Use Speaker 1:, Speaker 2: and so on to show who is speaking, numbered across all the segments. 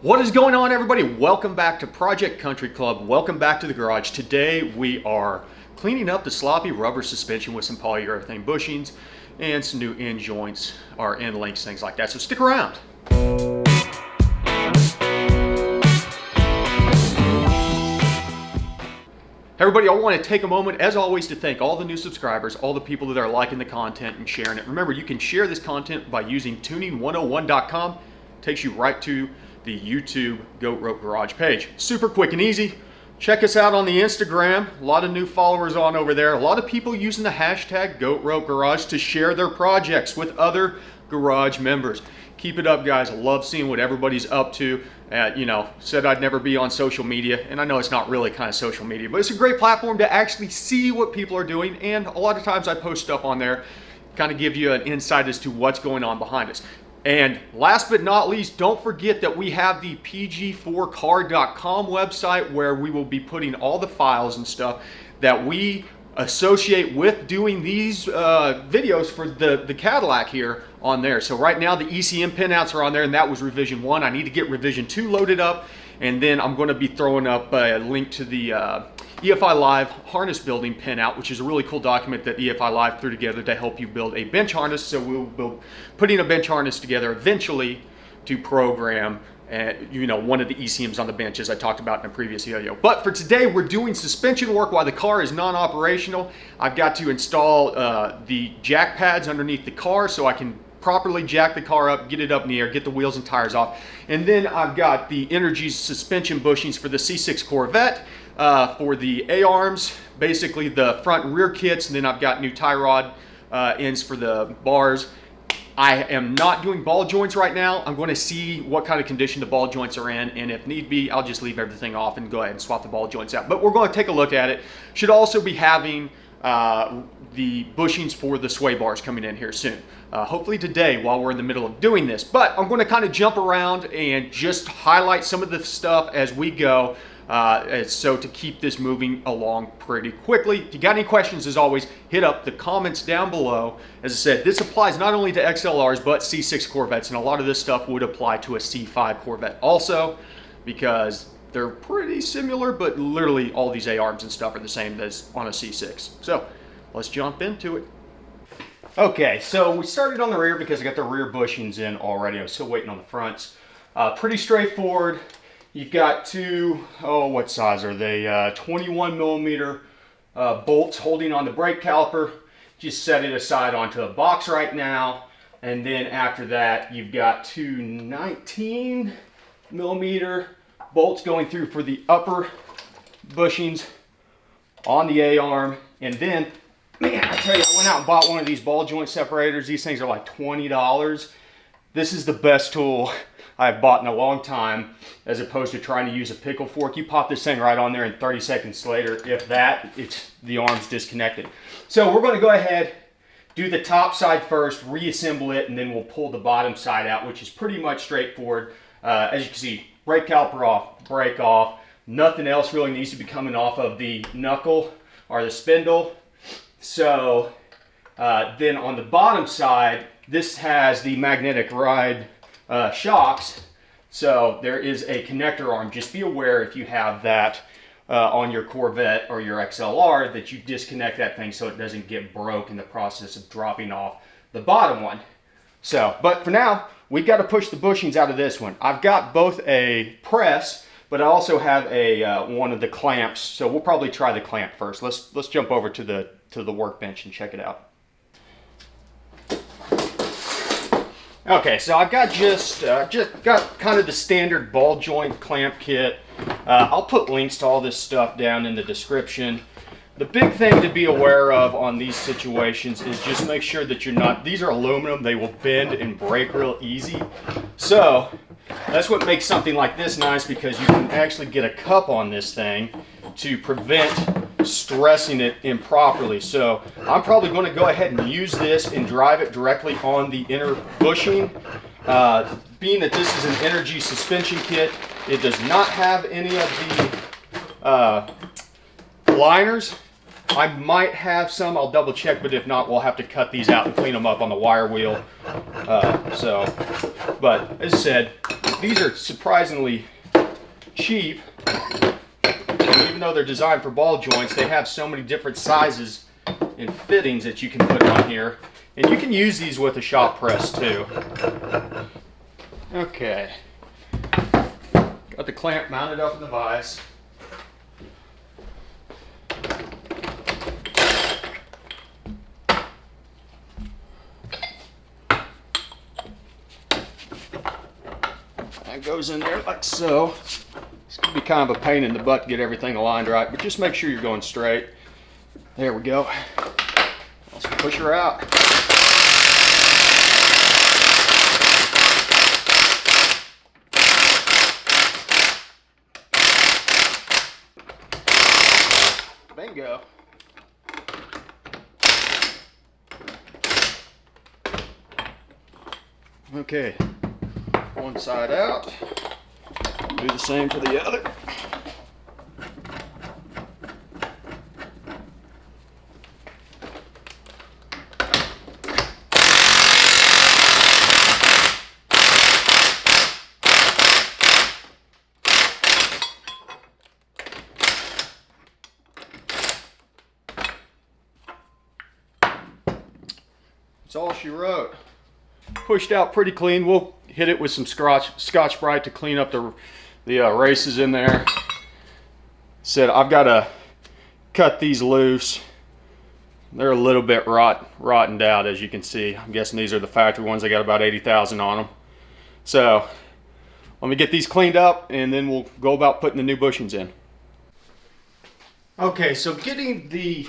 Speaker 1: What is going on, everybody? Welcome back to Project Country Club. Welcome back to the garage. Today we are cleaning up the sloppy rubber suspension with some polyurethane bushings and some new end joints or end links, things like that. So stick around. Everybody, I want to take a moment, as always, to thank all the new subscribers, all the people that are liking the content and sharing it. Remember, you can share this content by using tuning101.com. Takes you right to the YouTube Goat Rope Garage page. Super quick and easy. Check us out on the Instagram. A lot of new followers on over there. A lot of people using the hashtag Goat Rope Garage to share their projects with other garage members. Keep it up, guys. I love seeing what everybody's up to. Said I'd never be on social media, and I know it's not really kind of social media, but it's a great platform to actually see what people are doing, and a lot of times I post stuff on there, kind of give you an insight as to what's going on behind us. And last but not least, don't forget that we have the pg4car.com website where we will be putting all the files and stuff that we associate with doing these videos for the Cadillac here on there. So right now the ECM pinouts are on there, and that was revision 1. I need to get revision 2 loaded up, and then I'm going to be throwing up a link to the EFI Live harness building pinout, which is a really cool document that EFI Live threw together to help you build a bench harness. So we'll be putting a bench harness together eventually to program one of the ECMs on the bench, as I talked about in a previous video. But for today, we're doing suspension work while the car is non-operational. I've got to install the jack pads underneath the car so I can properly jack the car up, get it up in the air, get the wheels and tires off. And then I've got the Energy suspension bushings for the C6 Corvette, for the A-arms, basically the front and rear kits, and then I've got new tie rod ends for the bars. I am not doing ball joints right now. I'm going to see what kind of condition the ball joints are in, and if need be, I'll just leave everything off and go ahead and swap the ball joints out. But we're going to take a look at it. Should also be having the bushings for the sway bars coming in here soon. Hopefully today while we're in the middle of doing this. But I'm going to kind of jump around and just highlight some of the stuff as we go. So to keep this moving along pretty quickly. If you got any questions, as always, hit up the comments down below. As I said, this applies not only to XLRs, but C6 Corvettes, and a lot of this stuff would apply to a C5 Corvette also, because they're pretty similar, but literally all these A-arms and stuff are the same as on a C6. So let's jump into it. Okay, so we started on the rear because I got the rear bushings in already. I was still waiting on the fronts. Pretty straightforward. You've got two, what size are they? 21 millimeter bolts holding on the brake caliper. Just set it aside onto a box right now. And then after that, you've got two 19 millimeter bolts going through for the upper bushings on the A-arm. And then, man, I tell you, I went out and bought one of these ball joint separators. These things are like $20. This is the best tool I've bought in a long time, as opposed to trying to use a pickle fork. You pop this thing right on there, and 30 seconds later, if that, the arm's disconnected. So we're going to go ahead, do the top side first, reassemble it, and then we'll pull the bottom side out, which is pretty much straightforward. As you can see, brake caliper off, brake off. Nothing else really needs to be coming off of the knuckle or the spindle. So then on the bottom side, this has the magnetic ride shocks, so there is a connector arm. Just be aware if you have that on your Corvette or your XLR that you disconnect that thing so it doesn't get broke in the process of dropping off the bottom one. So, but for now, we've got to push the bushings out of this one. I've got both a press, but I also have a one of the clamps, so we'll probably try the clamp first. Let's jump over to the workbench and check it out. Okay, so I've got just got kind of the standard ball joint clamp kit. I'll put links to all this stuff down in the description. The big thing to be aware of on these situations is just make sure that you're not, these are aluminum, they will bend and break real easy. So that's what makes something like this nice, because you can actually get a cup on this thing to prevent stressing it improperly. So I'm probably going to go ahead and use this and drive it directly on the inner bushing. Being that this is an Energy suspension kit, it does not have any of the liners. I might have some, I'll double check, but if not, we'll have to cut these out and clean them up on the wire wheel. But as I said, these are surprisingly cheap. Even though they're designed for ball joints, they have so many different sizes and fittings that you can put on here. And you can use these with a shop press too. Okay. Got the clamp mounted up in the vise. That goes in there like so. It's going to be kind of a pain in the butt to get everything aligned right, but just make sure you're going straight. There we go. Let's push her out. Bingo. Okay, one side out. Do the same for the other. That's all she wrote. Pushed out pretty clean. We'll hit it with some Scotch-Brite to clean up the races in there. Said I've got to cut these loose. They're a little bit rotted out, as you can see. I'm guessing these are the factory ones. They got about 80,000 on them. So let me get these cleaned up, and then we'll go about putting the new bushings in. Okay, so getting the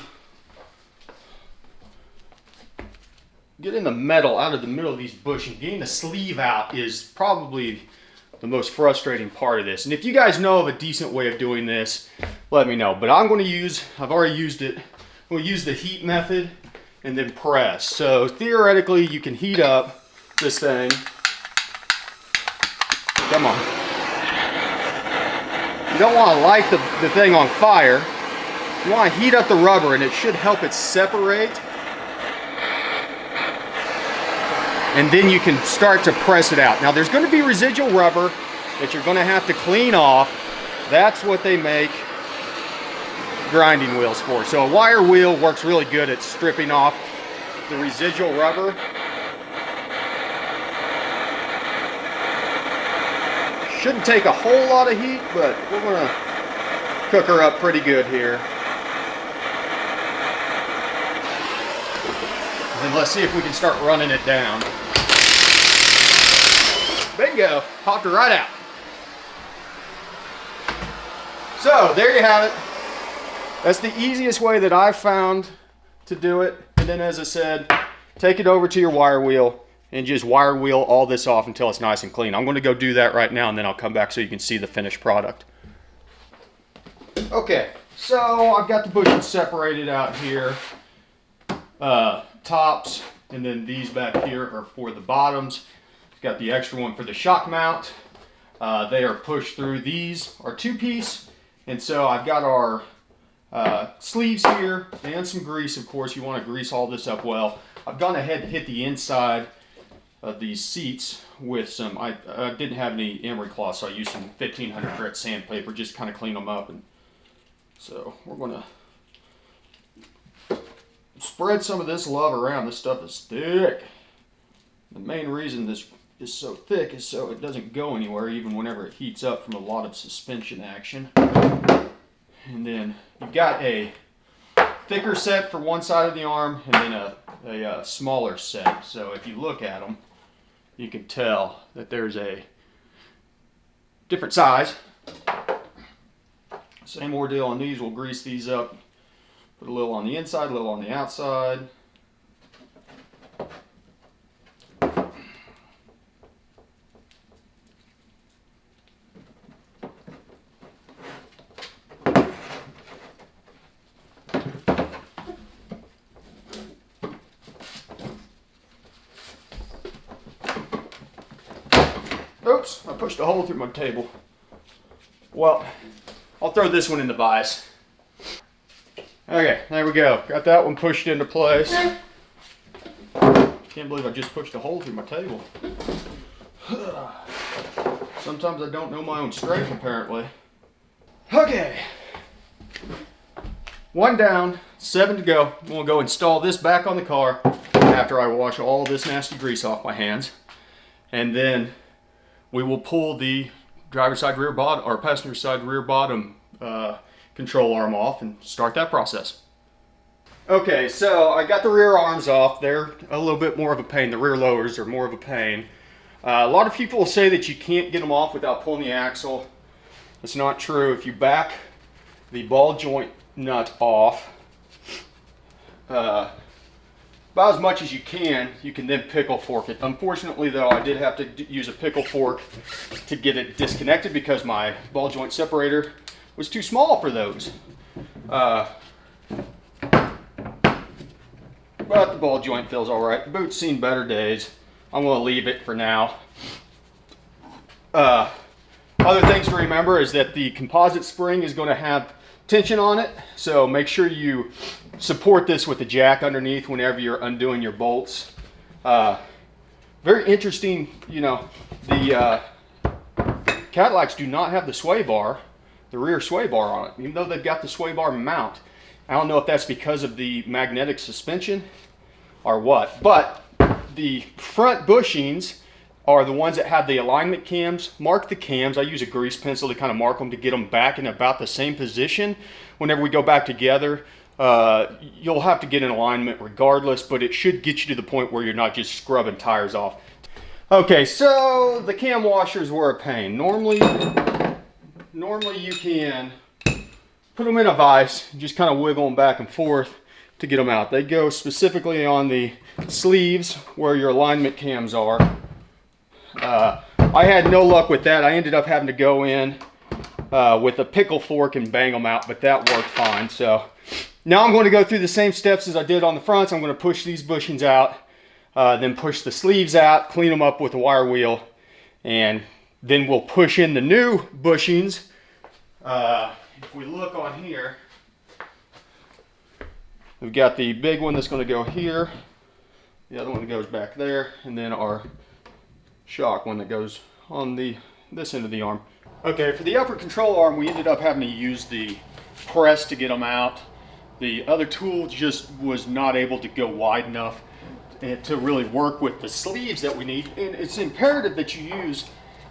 Speaker 1: metal out of the middle of these bushings, getting the sleeve out is probably the most frustrating part of this. And if you guys know of a decent way of doing this, let me know. But I'm going to use, I've already used it, we'll use the heat method and then press. So theoretically, you can heat up this thing. Come on. You don't want to light the thing on fire. You want to heat up the rubber, and it should help it separate. And then you can start to press it out. Now there's going to be residual rubber that you're going to have to clean off. That's what they make grinding wheels for. So a wire wheel works really good at stripping off the residual rubber. Shouldn't take a whole lot of heat, but we're going to cook her up pretty good here. And let's see if we can start running it down. Bingo, popped her right out. So there you have it. That's the easiest way that I've found to do it. And then, as I said, take it over to your wire wheel and just wire wheel all this off until it's nice and clean. I'm going to go do that right now, and then I'll come back so you can see the finished product. Okay, so I've got the bushings separated out here. Tops, and then these back here are for the bottoms. Got the extra one for the shock mount. They are pushed through. These are two-piece, and so I've got our sleeves here and some grease. Of course, you want to grease all this up well. I've gone ahead and hit the inside of these seats with some, I didn't have any emery cloth, so I used some 1500 grit sandpaper just to kind of clean them up. And so we're going to spread some of this love around. This stuff is thick. The main reason this is so thick is so it doesn't go anywhere even whenever it heats up from a lot of suspension action. And then you've got a thicker set for one side of the arm and then a smaller set. So if you look at them, you can tell that there's a different size. Same ordeal on these. We'll grease these up. Put a little on the inside, a little on the outside. Oops, I pushed a hole through my table. Well, I'll throw this one in the vise. Okay, there we go. Got that one pushed into place. Can't believe I just pushed a hole through my table. Sometimes I don't know my own strength, apparently. Okay. 1 down, 7 to go. I'm gonna go install this back on the car after I wash all this nasty grease off my hands. And then we will pull the driver's side rear bottom, or passenger side rear bottom control arm off and start that process. Okay, so I got the rear arms off. They're a little bit more of a pain. The rear lowers are more of a pain. A lot of people will say that you can't get them off without pulling the axle. It's not true. If you back the ball joint nut off about as much as you can then pickle fork it. Unfortunately though, I did have to use a pickle fork to get it disconnected because my ball joint separator was too small for those. But the ball joint feels all right. The boot's seen better days. I'm going to leave it for now. Other things to remember is that the composite spring is going to have tension on it, so make sure you support this with the jack underneath whenever you're undoing your bolts. Very interesting, you know, the Cadillacs do not have the sway bar, the rear sway bar on it, even though they've got the sway bar mount. I don't know if that's because of the magnetic suspension or what, but the front bushings are the ones that have the alignment cams. Mark the cams. I use a grease pencil to kind of mark them to get them back in about the same position. Whenever we go back together, you'll have to get an alignment regardless, but it should get you to the point where you're not just scrubbing tires off. Okay, so the cam washers were a pain. Normally you can put them in a vise, just kind of wiggle them back and forth to get them out. They go specifically on the sleeves where your alignment cams are. I had no luck with that. I ended up having to go in with a pickle fork and bang them out, but that worked fine. So now I'm going to go through the same steps as I did on the fronts. I'm going to push these bushings out, then push the sleeves out, clean them up with a wire wheel, and then we'll push in the new bushings. If we look on here, we've got the big one that's going to go here, the other one that goes back there, and then our shock one that goes on this end of the arm. Okay, for the upper control arm, we ended up having to use the press to get them out. The other tool just was not able to go wide enough to really work with the sleeves that we need. And it's imperative that you use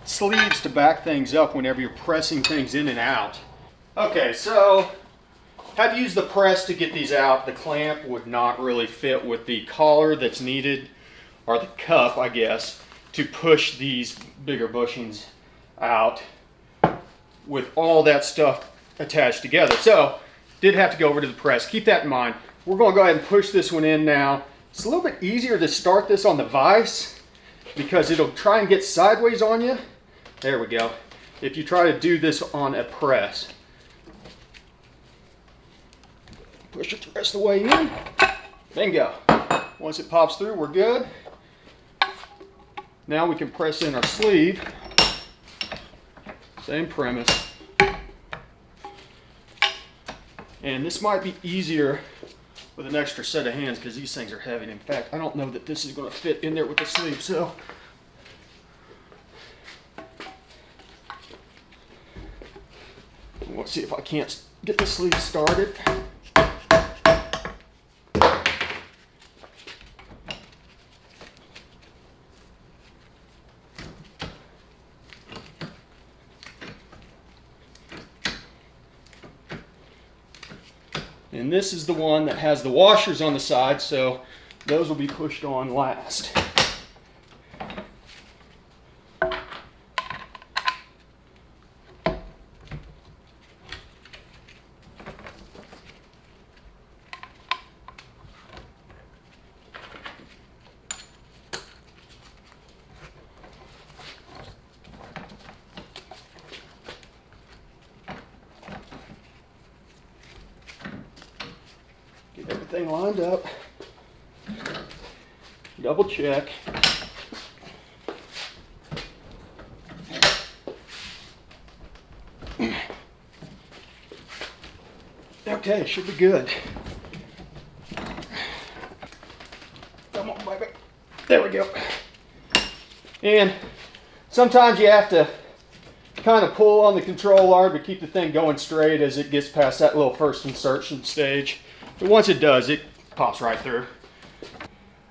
Speaker 1: sleeves to back things up whenever you're pressing things in and out. Okay, so had to use the press to get these out. The clamp would not really fit with the collar that's needed, or the cuff, I guess, to push these bigger bushings out with all that stuff attached together. So did have to go over to the press. Keep that in mind. We're going to go ahead and push this one in now. It's a little bit easier to start this on the vise because it'll try and get sideways on you. There we go. If you try to do this on a press. Push it the rest of the way in. Bingo. Once it pops through, we're good. Now we can press in our sleeve. Same premise. And this might be easier with an extra set of hands because these things are heavy. In fact, I don't know that this is going to fit in there with the sleeve, so. Let's see if I can't get the sleeve started. And this is the one that has the washers on the side, so those will be pushed on last. Get everything lined up. Double check. Okay, should be good. Come on, baby. There we go. And sometimes you have to kind of pull on the control arm to keep the thing going straight as it gets past that little first insertion stage. But once it does, it pops right through.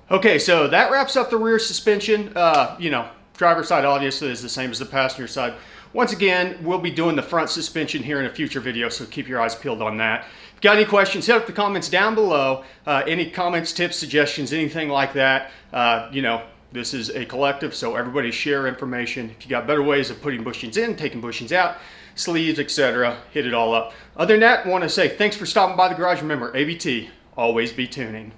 Speaker 1: Okay, so that wraps up the rear suspension. You know, driver's side obviously is the same as the passenger side. Once again, we'll be doing the front suspension here in a future video, so keep your eyes peeled on that. If you got any questions, hit up the comments down below. Any comments, tips, suggestions, anything like that. You know, this is a collective, so everybody share information. If you got better ways of putting bushings in, taking bushings out, sleeves, etc., hit it all up. Other than that, I want to say thanks for stopping by the garage. Remember, ABT, always be tuning.